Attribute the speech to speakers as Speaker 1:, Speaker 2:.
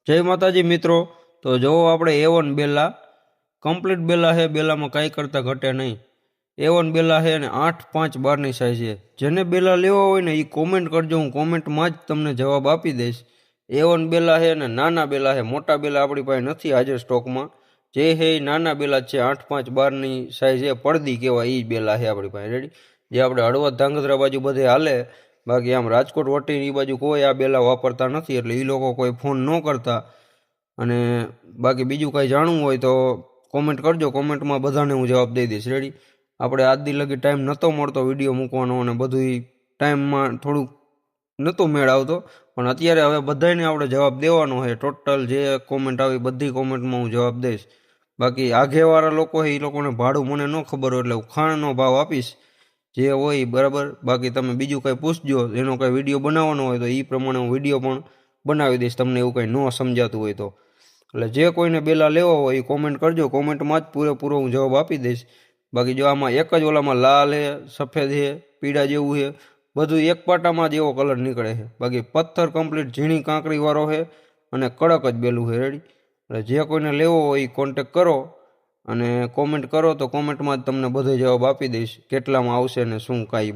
Speaker 1: જય માતાજી મિત્રો। તો જો આપણે A1 બેલા કમ્પ્લીટ બેલા છે, બેલામાં કાંઈ કરતાં ઘટે નહીં। A1 બેલા છે અને 8-5-12 સાઈઝ છે। જેને બેલા લેવા હોય ને એ કોમેન્ટ કરજો, હું કોમેન્ટમાં જ તમને જવાબ આપી દઈશ। A1 બેલા છે અને નાના બેલા છે, મોટા બેલા આપણી પાસે નથી હાજર સ્ટોકમાં। જે છે એ નાના બેલા જ છે, 8-5-12 સાઈઝ છે, પડદી કહેવાય એ બેલા છે આપણી પાસે રેડી। જે આપણે હળવદ ધાંગધ્રા બાજુ બધે હાલે, બાકી આમ રાજકોટ વટી એ બાજુ કોઈ આ બેલા વાપરતા નથી, એટલે એ લોકો કોઈ ફોન ન કરતા। અને બાકી બીજું કાંઈ જાણવું હોય તો કોમેન્ટ કરજો, કોમેન્ટમાં બધાને હું જવાબ દઈ દઈશ રેડી। આપણે આજ દી લગી ટાઈમ નહોતો મળતો વિડીયો મૂકવાનો, અને બધું ટાઈમમાં થોડુંક નહોતો મેળ આવતો, પણ અત્યારે હવે બધાને આપણે જવાબ દેવાનો છે। ટોટલ જે કોમેન્ટ આવી બધી કોમેન્ટમાં હું જવાબ દઈશ। બાકી આઘેવાળા લોકો છે એ લોકોને ભાડું મને ન ખબર હોય, એટલે હું ખાણનો ભાવ આપીશ જે હોય બરાબર। બાકી તમે બીજું કંઈ પૂછજો, એનો કંઈ વિડીયો બનાવવાનો હોય તો એ પ્રમાણે હું વિડીયો પણ બનાવી દઈશ, તમને એવું કંઈ ન સમજાતું હોય તો। એટલે જે કોઈને બેલા લેવો હોય એ કોમેન્ટ કરજો, કોમેન્ટમાં જ પૂરેપૂરો હું જવાબ આપી દઈશ। બાકી જો આમાં એક જ ઓલામાં લાલ છે, સફેદ છે, પીળા જેવું છે, બધું એક પાટામાં જ એવો કલર નીકળે છે। બાકી પથ્થર કમ્પ્લીટ ઝીણી કાંકરીવાળો છે અને કડક જ બેલું છે રેડી। એટલે જે કોઈને લેવો હોય એ કોન્ટેક કરો અને કોમેન્ટ કરો, તો કોમેન્ટમાં જ તમને બધો જવાબ આપી દઈશ, કેટલામાં આવશે ને શું કાંઈ।